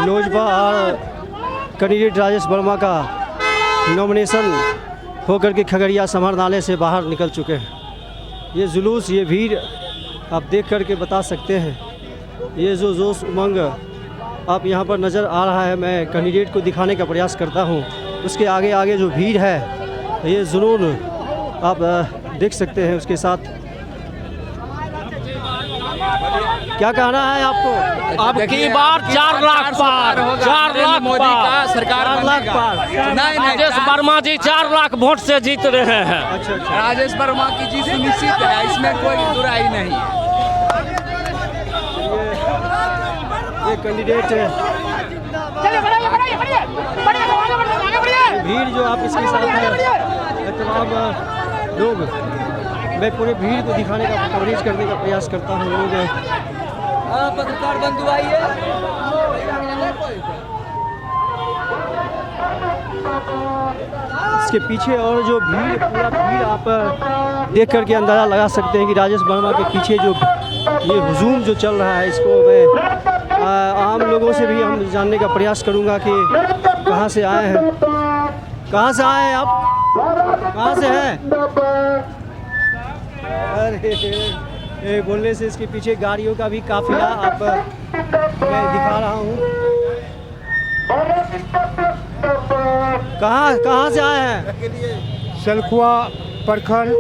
लोजपा और कैंडिडेट राजेश वर्मा का नॉमिनेशन होकर के खगड़िया समाहरणालय से बाहर निकल चुके हैं। ये जुलूस, ये भीड़ आप देख कर के बता सकते हैं। ये जो जोश उमंग आप यहाँ पर नज़र आ रहा है, मैं कैंडिडेट को दिखाने का प्रयास करता हूँ। उसके आगे आगे जो भीड़ है, ये जुनून आप देख सकते हैं। उसके साथ क्या कहना है आपको? अब की बार 4 लाख पार, 4 लाख मोदी का सरकार 4 लाख पार। नहीं राजेश वर्मा जी 4 लाख वोट से जीत रहे हैं। अच्छा अच्छा। राजेश वर्मा की जीत सुनिश्चित है, इसमें कोई बुराई नहीं है। ये कैंडिडेट भीड़ जो आप इसके साथ है, तमाम लोग, मैं पूरे भीड़ को दिखाने का कवरेज करने का प्रयास करता हूँ। लोग पत्रकार बंधु आइए। इसके पीछे और जो भीड़, पूरा भीड़ आप देख करके अंदाज़ा लगा सकते हैं कि राजेश वर्मा के पीछे जो ये हुजूम जो चल रहा है, इसको मैं आम लोगों से भी हम जानने का प्रयास करूंगा कि कहाँ से आए हैं। कहाँ से आए हैं आप? कहाँ से हैं? अरे बोलने से इसके पीछे गाड़ियों का भी काफिला आप मैं दिखा रहा हूँ। कहाँ से आए हैं? सलखुआ प्रखंड,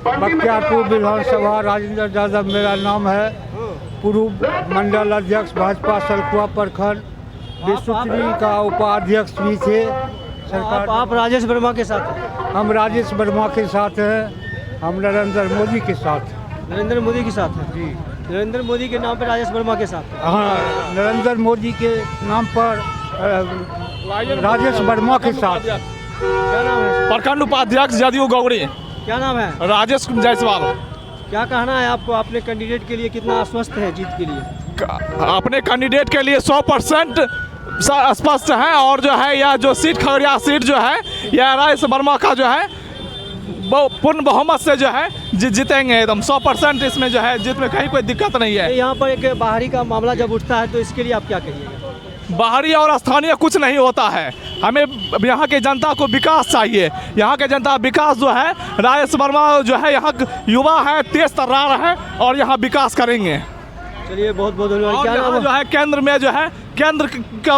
बख्तियारपुर विधानसभा, राजेंद्र यादव मेरा नाम है। पूर्व मंडल अध्यक्ष भाजपा सलखुआ प्रखंड, विश्वश्री का उपाध्यक्ष भी थे। सरकार आप राजेश वर्मा के साथ हैं? हम राजेश वर्मा के साथ हैं। हम नरेंद्र मोदी के साथ। नरेंद्र मोदी के साथ हैं जी। नरेंद्र मोदी के नाम पर राजेश वर्मा के साथ हैं। हाँ, नरेंद्र मोदी के नाम पर राजेश वर्मा के साथ। क्या नाम है? प्रखंड उपाध्यक्ष जदयू गौरी, क्या नाम है? राजेश जायसवाल। क्या कहना है आपको? अपने कैंडिडेट के लिए कितना आश्वस्त है जीत के लिए? अपने कैंडिडेट के लिए 100% स्पष्ट है। और जो है यह जो सीट, खगड़िया सीट जो है, यह राजेश वर्मा का जो है पूर्ण बहुमत से जो है जीतेंगे एकदम 100%। इसमें जो है जीत में कहीं कोई दिक्कत नहीं है। यहाँ पर एक बाहरी का मामला जब उठता है तो इसके लिए आप क्या कहिएगा? बाहरी और स्थानीय कुछ नहीं होता है। हमें यहाँ के जनता को विकास चाहिए। यहाँ के जनता विकास जो है, राजेश वर्मा जो है यहाँ युवा है, तेज तर्रार है और यहाँ विकास करेंगे। चलिए बहुत बहुत धन्यवाद। और क्या यहाँ नाम जो है केंद्र में जो है, केंद्र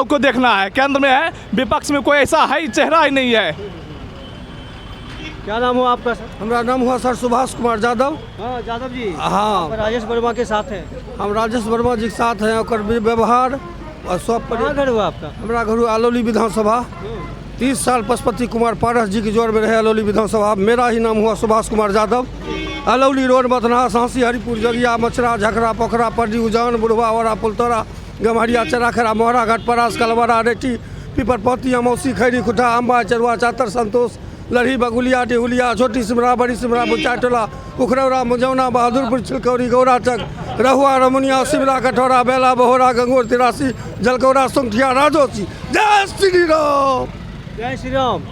को देखना है। केंद्र में है, विपक्ष में कोई ऐसा है चेहरा ही नहीं है। क्या नाम हो आपका सर? हमारा नाम हुआ सर सुभाष कुमार यादव। हाँ यादव जी। हाँ। आप राजेश वर्मा के साथ हैं? हम राजेश वर्मा जी के साथ हैं। और व्यवहार और सब कहाँ घर हुआ आपका? हमारा घर हुआ अलौली विधानसभा। 30 साल पशुपति कुमार पारस जी की जोर में रहे अलौली विधानसभा। मेरा ही नाम हुआ सुभाष कुमार यादव। अलौली रोड, बथना, सांसी, हरिपुर, जगिया, मछरा, झकरा, पोखरा, पड्डी, उजान, बुढ़वा, वरा, पुलतोरा, गम्हरिया, चराखरा, मोहरा घाट, परास, कलवरा, रेटी, पीपरपति, अमौसी, खैरी, खुटा, अम्बा, चरुआ, चातर, संतोष, लड़ी, बगुलिया, डेहुलिया, छोटी सिमरा, बड़ी सिमरा, बुचा टोला, उखरौरा, मुजौना, बहादुरपुर, चिलकौरी, गौराचक, रहुआ, रमुनिया, सिमरा, कठौरा, बेला, बहोरा, गंगोर, तिरासी, जलकौरा, सुंठिया, राजोसी। जय श्री राम। जय श्री राम।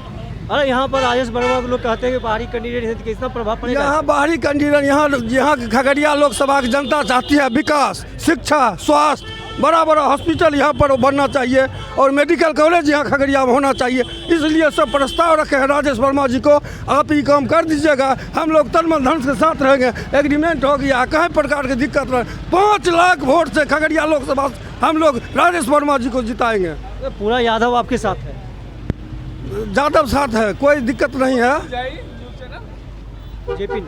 अरे यहाँ पर राजेश वर्मा को लोग कहते हैं कि बाहरी कैंडिडेट है, तो कितना प्रभाव पड़ेगा? यहाँ बाहरी कैंडिडेट, यहाँ खगड़िया लोकसभा की जनता चाहती है विकास, शिक्षा, स्वास्थ्य, बड़ा बड़ा हॉस्पिटल यहाँ पर बनना चाहिए और मेडिकल कॉलेज यहाँ खगड़िया में होना चाहिए। इसलिए सब प्रस्ताव रखे हैं राजेश वर्मा जी को, आप ही काम कर दीजिएगा, हम लोग तन मन धन के साथ रहेंगे। एग्रीमेंट हो गया, कहीं प्रकार की दिक्कत नहीं। 5 लाख वोट से खगड़िया लोकसभा हम लोग राजेश वर्मा जी को जिताएंगे। तो पूरा यादव आपके साथ है? यादव साथ है, कोई दिक्कत नहीं है। जेपी।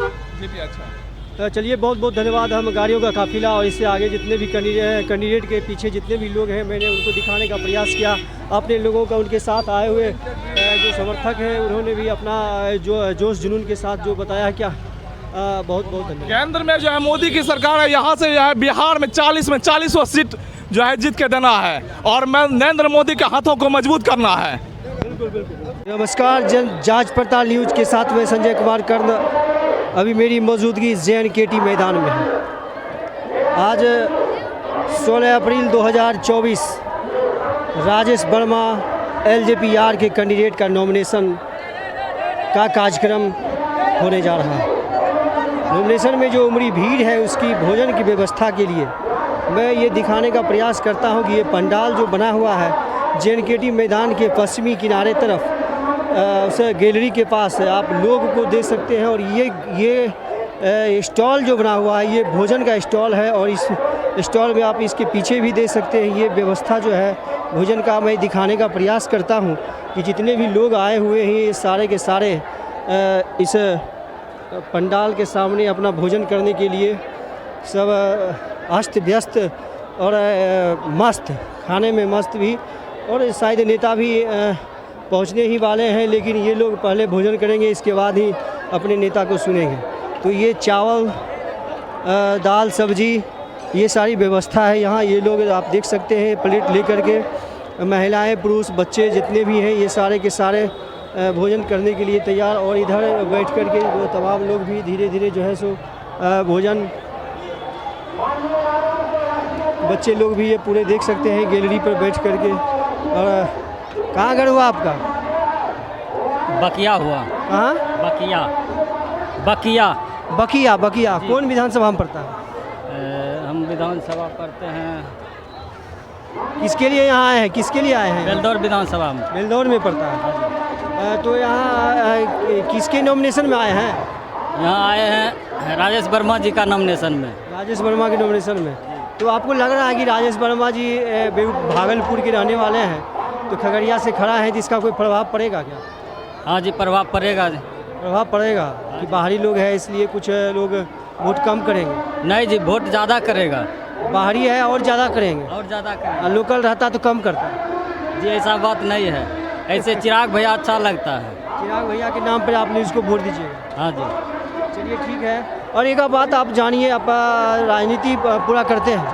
अच्छा। तो चलिए बहुत बहुत धन्यवाद। हम गाड़ियों का काफिला और इससे आगे जितने भी कैंडिडेट के पीछे जितने भी लोग हैं, मैंने उनको दिखाने का प्रयास किया। अपने लोगों का उनके साथ आए हुए जो समर्थक हैं, उन्होंने भी अपना जो जोश जुनून के साथ जो बताया क्या। बहुत बहुत धन्यवाद। केंद्र में जो है मोदी की सरकार है, यहाँ से जो है बिहार में 40 में 40 सीट जो है जीत के देना है और नरेंद्र मोदी के हाथों को मजबूत करना है। नमस्कार, जांच पड़ताल न्यूज के साथ में संजय कुमार कर्ण। अभी मेरी मौजूदगी JNKT मैदान में है। आज 16 अप्रैल 2024 राजेश वर्मा LJP-R के कैंडिडेट का नॉमिनेशन का कार्यक्रम होने जा रहा है। नॉमिनेशन में जो उमड़ी भीड़ है, उसकी भोजन की व्यवस्था के लिए मैं ये दिखाने का प्रयास करता हूँ कि ये पंडाल जो बना हुआ है JNKT मैदान के पश्चिमी किनारे तरफ उस गैलरी के पास है, आप लोग को देख सकते हैं। और ये स्टॉल जो बना हुआ है ये भोजन का स्टॉल है, और इस स्टॉल में आप इसके पीछे भी देख सकते हैं ये व्यवस्था जो है भोजन का मैं दिखाने का प्रयास करता हूँ कि जितने भी लोग आए हुए हैं ये सारे के सारे इस पंडाल के सामने अपना भोजन करने के लिए सब अस्त व्यस्त और मस्त, खाने में मस्त भी। और शायद नेता भी पहुंचने ही वाले हैं, लेकिन ये लोग पहले भोजन करेंगे, इसके बाद ही अपने नेता को सुनेंगे। तो ये चावल, दाल, सब्जी, ये सारी व्यवस्था है यहाँ। ये लोग आप देख सकते हैं प्लेट लेकर के महिलाएं, पुरुष, बच्चे जितने भी हैं ये सारे के सारे भोजन करने के लिए तैयार। और इधर बैठ कर के वो तमाम लोग भी धीरे धीरे जो है सो भोजन, बच्चे लोग भी ये पूरे देख सकते हैं गैलरी पर बैठ कर के। और कहाँ घर हुआ आपका? बकिया हुआ। कहाँ? बकिया बकिया बकिया। बकिया कौन विधानसभा में पड़ता है? हम विधानसभा पढ़ते हैं। किसके लिए यहाँ आए हैं? किसके लिए आए हैं? बेलदौर विधानसभा में। बेलदौर में पड़ता है। तो यहाँ किसके नॉमिनेशन में आए हैं? यहाँ आए हैं राजेश वर्मा जी का नॉमिनेशन में। राजेश वर्मा के नॉमिनेशन में। तो आपको लग रहा है कि राजेश वर्मा जी भागलपुर के रहने वाले हैं, तो खगड़िया से खड़ा है, तो इसका कोई प्रभाव पड़ेगा क्या? हाँ जी, प्रभाव पड़ेगा। प्रभाव पड़ेगा कि बाहरी लोग हैं इसलिए कुछ लोग वोट कम करेंगे? नहीं जी, वोट ज़्यादा करेगा। बाहरी है और ज़्यादा करेंगे, और ज़्यादा करेगा। लोकल रहता तो कम करता। जी ऐसा बात नहीं है, ऐसे चिराग भैया अच्छा लगता है। चिराग भैया के नाम पर आपने इसको वोट दीजिएगा? हाँ जी। चलिए ठीक है। और एक बात आप जानिए, आप राजनीति पूरा करते हैं?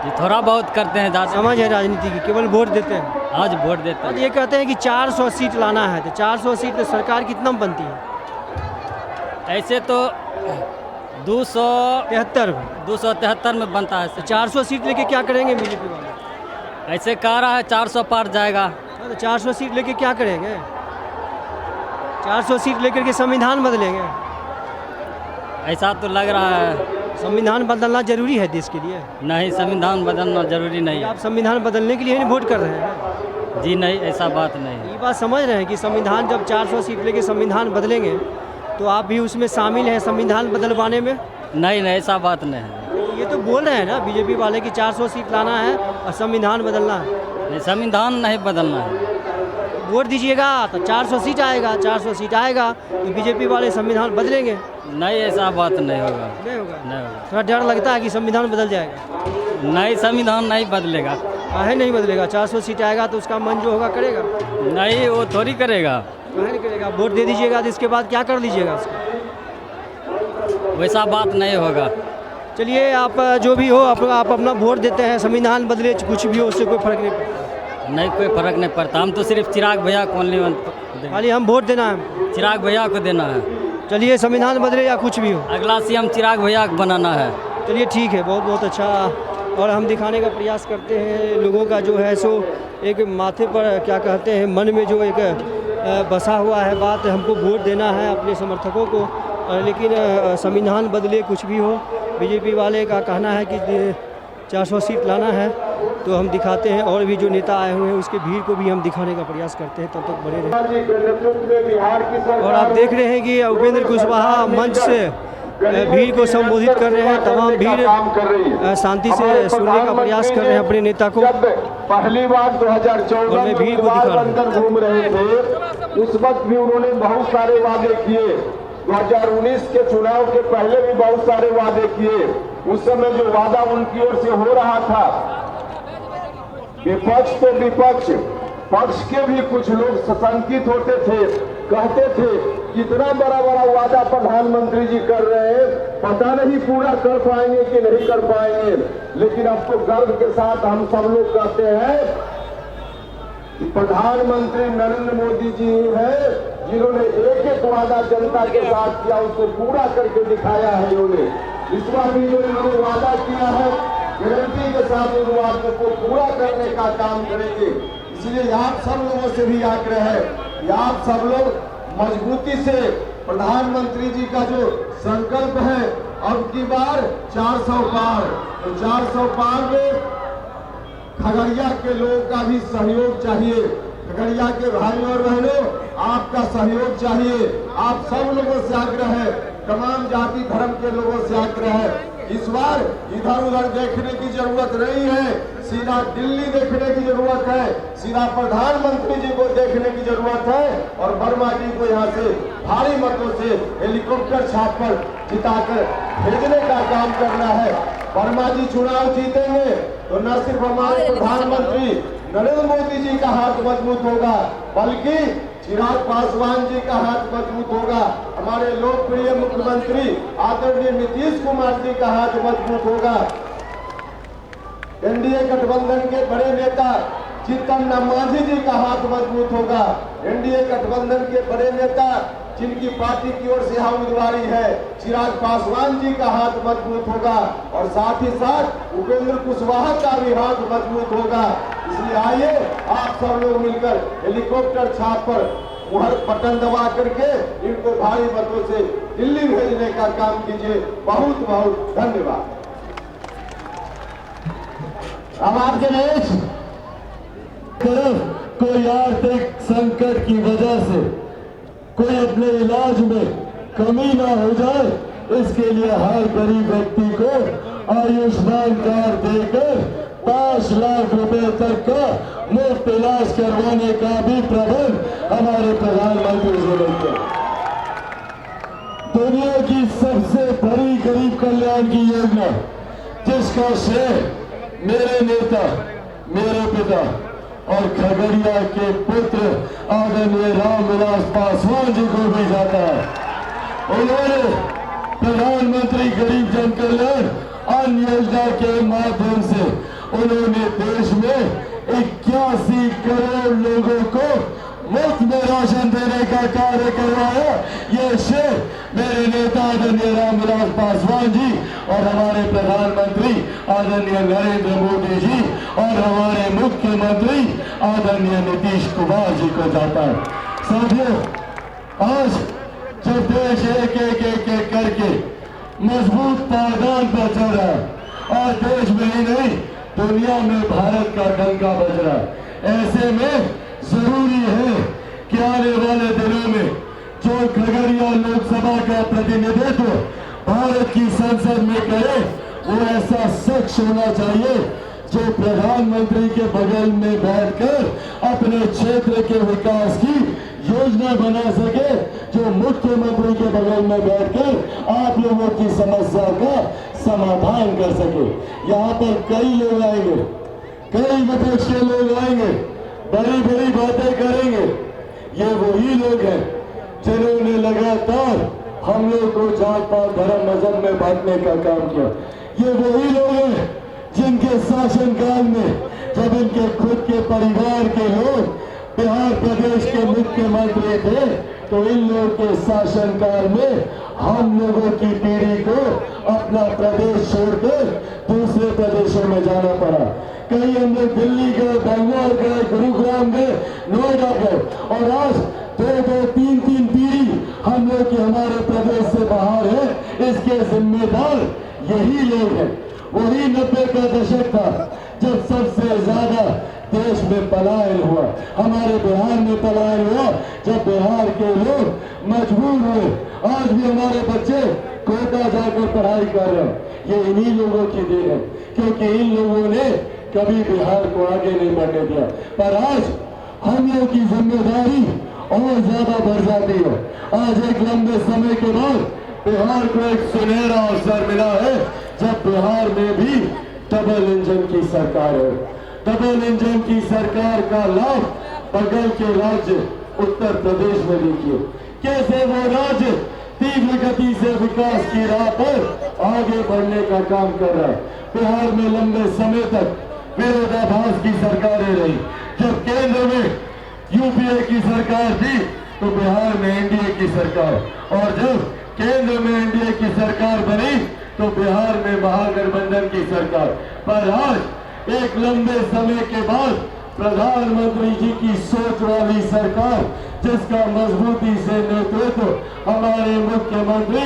जी थोड़ा बहुत करते हैं, ज़्यादा समझ है राजनीति की, केवल वोट देते हैं? हाँ जी, वोट देते और हैं। ये कहते हैं कि 400 सीट लाना है, तो 400 सीट तो सरकार कितना में बनती है? ऐसे तो 273 में बनता है। 400 सीट लेके क्या करेंगे बीजेपी वाले? ऐसे कह रहा है 400 पार जाएगा। तो 400 सीट लेके क्या करेंगे? 400 सीट लेकर के संविधान बदलेंगे? ऐसा तो लग रहा है। संविधान बदलना जरूरी है देश के लिए? नहीं, संविधान बदलना जरूरी नहीं आप है। संविधान बदलने के लिए नहीं वोट कर रहे हैं? जी नहीं, ऐसा बात नहीं। ये बात समझ रहे हैं कि संविधान जब 400 सीट लेके संविधान बदलेंगे तो आप भी उसमें शामिल हैं संविधान बदलवाने में? नहीं नहीं, ऐसा बात नहीं है। ये तो बोल रहे हैं ना बीजेपी वाले कि 400 सीट लाना है और संविधान बदलना है। नहीं, संविधान नहीं बदलना है। वोट दीजिएगा तो 400 सीट आएगा, 400 सीट आएगा तो बीजेपी वाले संविधान बदलेंगे? नहीं, ऐसा बात नहीं होगा। नहीं होगा? नहीं होगा। थोड़ा डर लगता है कि संविधान बदल जाएगा? नहीं, संविधान नहीं बदलेगा। काहे नहीं बदलेगा? 400 सीट आएगा तो उसका मन जो होगा करेगा? नहीं, वो थोड़ी करेगा। काहे नहीं करेगा? वोट दे दीजिएगा तो इसके बाद क्या कर लीजिएगा उसका? वैसा बात नहीं होगा। चलिए, आप जो भी हो आप अपना वोट देते हैं, संविधान बदले कुछ भी हो उससे कोई फर्क नहीं पड़ता? नहीं, कोई फर्क नहीं पड़ता। हम तो सिर्फ चिराग भैया को खाली हम वोट देना है, चिराग भैया को देना है। चलिए, संविधान बदले या कुछ भी हो, अगला सीएम चिराग भैया को बनाना है। चलिए ठीक है, बहुत बहुत अच्छा। और हम दिखाने का प्रयास करते हैं लोगों का जो है सो एक माथे पर क्या कहते हैं, मन में जो एक बसा हुआ है बात, हमको वोट देना है अपने समर्थकों को, लेकिन संविधान बदले कुछ भी हो, बीजेपी वाले का कहना है कि 400 सीट लाना है। तो हम दिखाते हैं और भी जो नेता आए हुए हैं उसके भीड़ को भी हम दिखाने का प्रयास करते हैं, तब तक बने रहें। और आप देख रहे हैं कि उपेंद्र कुशवाहा मंच से भीड़ को संबोधित कर रहे हैं। तमाम भीड़ शांति से सुनने का प्रयास कर रहे हैं अपने नेता को। पहली बार 2014 और मैं भीड़ को दिखा रहा हूं। घूम रहे थे, उस वक्त भी उन्होंने बहुत सारे वादे किए। 2019 के चुनाव के पहले भी बहुत सारे वादे किए। उस समय जो वादा उनकी ओर से हो रहा था, विपक्ष तो विपक्ष, पक्ष के भी कुछ लोग सशंकित होते थे, कहते थे कितना बड़ा बड़ा वादा प्रधानमंत्री जी कर रहे हैं, पता नहीं पूरा कर पाएंगे कि नहीं कर पाएंगे। लेकिन अब तो गर्व के साथ हम सब लोग कहते हैं कि प्रधानमंत्री नरेंद्र मोदी जी हैं जिन्होंने एक एक वादा जनता के साथ किया, उसको पूरा करके दिखाया है। इन्होंने इस बार भी जो इन्होंने वादा किया है, गारंटी के साथ उन वादों को पूरा करने का काम करेंगे। इसलिए आप सब लोगों से भी आग्रह है कि आप सब लोग मजबूती से प्रधानमंत्री जी का जो संकल्प है अब की बार 400 पार। तो 400 पार में खगड़िया के लोगों का भी सहयोग चाहिए। खगड़िया के भाइयों और बहनों, आपका सहयोग चाहिए। आप सब लोगों से आग्रह है, तमाम जाति धर्म के लोगों से आग्रह है, इस बार इधर उधर देखने की जरूरत नहीं है, सीधा दिल्ली देखने की जरूरत है, सीधा प्रधानमंत्री जी को देखने की जरूरत है और वर्मा जी को यहाँ से भारी मतों से हेलीकॉप्टर छाप पर जिताकर भेजने का काम करना है। वर्मा जी चुनाव जीतेंगे तो न सिर्फ हमारे प्रधानमंत्री नरेंद्र मोदी जी का हाथ मजबूत होगा, बल्कि चिराग पासवान जी का हाथ मजबूत होगा, हमारे लोकप्रिय मुख्यमंत्री आदरणीय नीतीश कुमार जी का हाथ मजबूत होगा, एनडीए गठबंधन के बड़े नेता जीतन राम मांझी जी का हाथ मजबूत होगा, एनडीए गठबंधन के बड़े नेता जिनकी पार्टी की ओर से यहाँ उम्मीदवारी है चिराग पासवान जी का हाथ मजबूत होगा और साथ ही साथ उपेंद्र कुशवाहा का भी हाथ मजबूत होगा। इसलिए आइए आप सब लोग मिलकर हेलीकॉप्टर छाप पर मुहर बटन दबा करके इनको भारी मतों से दिल्ली भेजने का काम कीजिए। बहुत बहुत धन्यवाद। अब आपके देश तरफ कोई आर्थिक संकट की वजह से कोई अपने इलाज में कमी ना हो जाए, इसके लिए हर गरीब व्यक्ति को आयुष्मान कार्ड देकर 5 लाख रुपए तक का मुफ्त इलाज करवाने का भी प्रबंध हमारे प्रधानमंत्री जी ने किया। दुनिया की सबसे बड़ी गरीब कल्याण की योजना, जिसका श्रेय मेरे नेता, मेरे पिता और खगड़िया के पुत्र आदरणीय रामविलास पासवान जी को भी जाता है। उन्होंने प्रधानमंत्री गरीब जन कल्याण अन्न योजना के माध्यम से उन्होंने देश में 81 करोड़ लोगों को मुफ्त में राशन देने का कार्य करवाया। ये श्रेय मेरे नेता आदरणीय रामविलास पासवान जी और हमारे प्रधानमंत्री आदरणीय नरेंद्र मोदी जी और हमारे मुख्यमंत्री आदरणीय नीतीश कुमार जी को जाता है। साथियों, आज जब देश एक करके मजबूत पायदान पर चल रहा है, आज देश में ही नहीं दुनिया में भारत का डंका बज रहा है, ऐसे में जरूरी है कि आने वाले दिनों में जो खगड़िया लोकसभा का प्रतिनिधित्व भारत की संसद में करे, वो ऐसा शख्स होना चाहिए जो प्रधानमंत्री के बगल में बैठकर अपने क्षेत्र के विकास की योजना बना सके, जो मुख्यमंत्री के बगल में बैठकर आप लोगों की समस्या का समाधान कर सके। यहाँ पर कई लोग आएंगे, कई विपक्ष के लोग आएंगे, बड़ी बड़ी बातें करेंगे। ये वही लोग हैं जिन्होंने लगातार हम लोग को जात पात धर्म मजहब में बांटने का काम किया। ये वही लोग हैं जिनके शासनकाल में जब इनके खुद के परिवार के लोग बिहार प्रदेश के मुख्यमंत्री थे, तो इन लोगों के शासनकाल में हम लोगों की पीढ़ी को अपना प्रदेश छोड़कर दूसरे प्रदेशों में जाना पड़ा। कहीं हम लोग दिल्ली गए, बेंगलोर गए, गुरुग्राम गए, नोएडा गए, और आज 2-3 पीढ़ी हम लोग की हमारे प्रदेश से बाहर है। इसके जिम्मेदार यही लोग हैं। वही 90 का दशक था जब सबसे ज्यादा देश में पलायन हुआ, हमारे बिहार में पलायन हुआ, जब बिहार के लोग मजबूर हुए। आज भी हमारे बच्चे कोटा जाकर पढ़ाई कर रहे हैं, ये इन्हीं लोगों की देन है, क्योंकि इन लोगों ने कभी बिहार को आगे नहीं बढ़ने दिया। पर आज हम लोग की जिम्मेदारी और ज्यादा बढ़ जाती है। आज एक लंबे समय के बाद बिहार को एक सुनहरा अवसर मिला है, जब बिहार में भी डबल इंजन की सरकार है। डबल इंजन की सरकार का लाभ बगल के राज्य उत्तर प्रदेश में देखिए, कैसे वो राज्य तीव्र गति से विकास की राह पर आगे बढ़ने का काम कर रहा है। बिहार में लंबे समय तक विरोधाभास की सरकारें रही। जब केंद्र में यूपीए की सरकार थी तो बिहार में एनडीए की सरकार, और जब केंद्र में एनडीए की सरकार बनी तो बिहार में महागठबंधन की सरकार। पर आज एक लंबे समय के बाद प्रधानमंत्री जी की सोच वाली सरकार, जिसका मजबूती से नेतृत्व हमारे मुख्यमंत्री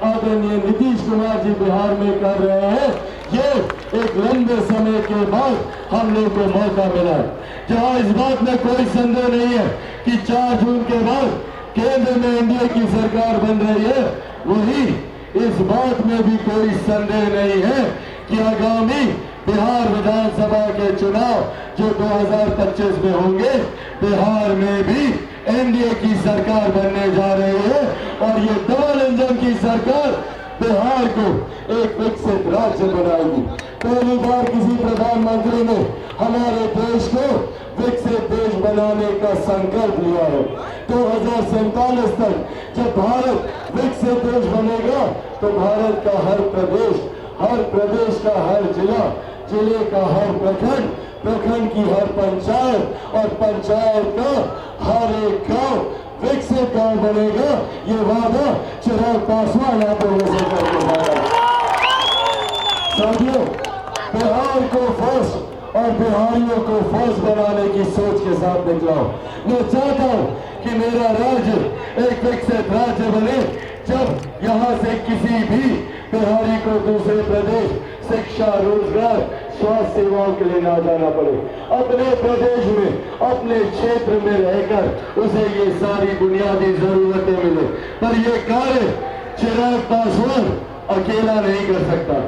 आदरणीय नीतीश कुमार जी बिहार में कर रहे हैं, ये एक लंबे समय के बाद हम लोग को मौका मिला, जहां इस बात में कोई संदेह नहीं है कि 4 जून के बाद केंद्र में एनडीए की सरकार बन रही है। वही इस बात में भी कोई संदेह नहीं है कि आगामी बिहार विधानसभा के चुनाव जो 2025 में होंगे, बिहार में भी एनडीए की सरकार बनने जा रही है और ये डबल इंजन की सरकार बिहार को एक विकसित राज्य बनाएगी। पहली बार किसी प्रधानमंत्री ने हमारे देश को विकसित देश बनाने का संकल्प लिया है। 2047 तक जब भारत विकसित देश बनेगा तो भारत का हर प्रदेश का हर जिला, जिले का हर प्रखंड, प्रखंड की हर पंचायत और पंचायत का हर एक गांव विकसित गांव बनेगा। ये वादा चिराग पासवान आप लोगों से करके आया। साथियों, बिहार को फर्स्ट और बिहारियों को फर्स्ट बनाने की सोच के साथ निकला हूं। मैं चाहता हूं कि मेरा राज्य एक विकसित राज्य बने, जब यहाँ से किसी भी बिहारी को दूसरे प्रदेश शिक्षा, रोजगार, स्वास्थ्य सेवाओं के लिए ना जाना पड़े। अपने प्रदेश में, अपने क्षेत्र में रहकर उसे ये सारी बुनियादी जरूरतें मिले। पर ये कार्य चिराग पासवान अकेला नहीं कर सकता।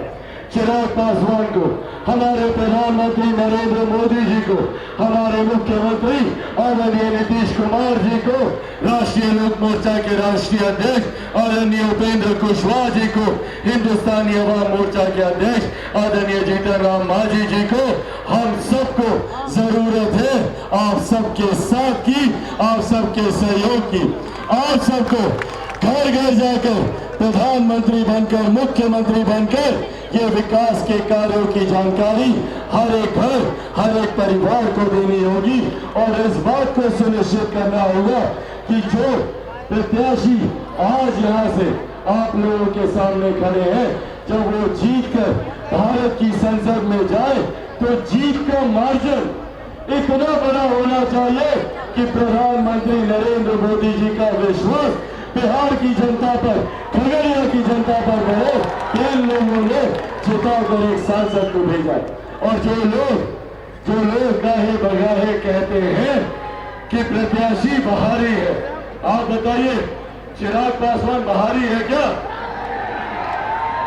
चिराग पासवान को, हमारे प्रधानमंत्री नरेंद्र मोदी जी को, हमारे मुख्यमंत्री आदरणीय नीतीश कुमार जी को, राष्ट्रीय लोक मोर्चा के राष्ट्रीय अध्यक्ष आदरणीय उपेंद्र कुशवाहा जी को, हिंदुस्तानी अवाम मोर्चा के अध्यक्ष आदरणीय जीतन राम मांझी जी को, हम सबको जरूरत है आप सबके साथ की, आप सबके सहयोग की। आप सबको घर घर जाकर प्रधानमंत्री बनकर, मुख्यमंत्री बनकर ये विकास के कार्यों की जानकारी हर एक घर, हर एक परिवार को देनी होगी और इस बात को सुनिश्चित करना होगा कि जो प्रत्याशी आज यहाँ से आप लोगों के सामने खड़े हैं, जब वो जीत कर भारत की संसद में जाए तो जीत का मार्जिन इतना बड़ा होना चाहिए कि प्रधानमंत्री नरेंद्र मोदी जी का विश्वास बिहार की जनता पर, खगड़िया की जनता पर बढ़े। इन लोगों ने जिताकर एक सांसद को भेजा और जो लोग गाहे बगाहे कहते हैं कि प्रत्याशी बाहरी है, आप बताइए चिराग पासवान बाहरी है क्या?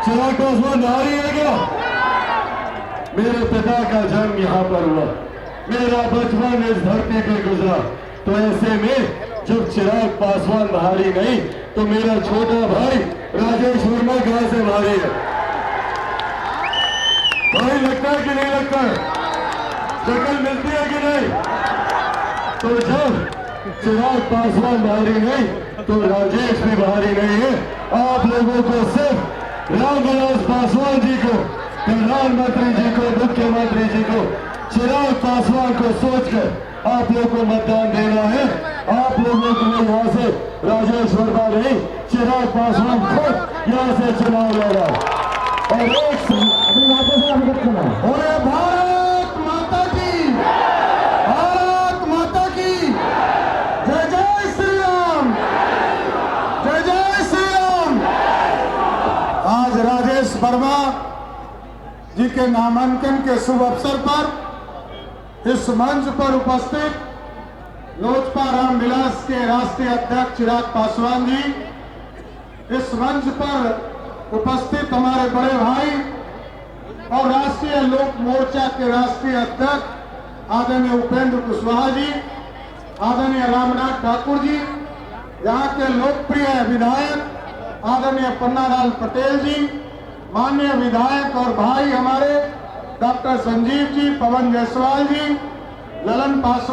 चिराग पासवान बाहरी है क्या? मेरे पिता का जन्म यहाँ पर हुआ, मेरा बचपन इस धरती पे गुजरा, तो ऐसे में जब चिराग पासवान बाहरी नहीं तो मेरा छोटा भाई राजेश वर्मा कहां से बाहरी है? भाई लगता है कि नहीं लगता है? शक्ल मिलती है कि नहीं? तो जब चिराग पासवान बाहरी नहीं तो राजेश भी बाहरी नहीं है। आप लोगों को सिर्फ रामविलास पासवान जी को, प्रधानमंत्री जी को, मुख्यमंत्री जी को, चिराग पासवान को सोचकर आप लोगों को मतदान देना है। आप लोगों को यहाँ से राजेश वर्मा नहीं, चिराग पासवान खुद यहाँ से चुनाव लड़ा और एक और भारत माता की, भारत माता की जय जय श्री राम, जय जय श्री राम। आज राजेश वर्मा जी के नामांकन के शुभ अवसर पर इस मंच पर उपस्थित लोजपा रामविलास के राष्ट्रीय अध्यक्ष चिराग पासवान जी, इस मंच पर उपस्थित हमारे बड़े भाई और राष्ट्रीय लोक मोर्चा के राष्ट्रीय अध्यक्ष आदरणीय उपेंद्र कुशवाहा जी, आदरणीय रामनाथ ठाकुर जी, यहाँ के लोकप्रिय विधायक आदरणीय पन्नालाल पटेल जी, माननीय विधायक और भाई हमारे डॉक्टर संजीव जी, पवन जायसवाल जी, ललन पासवान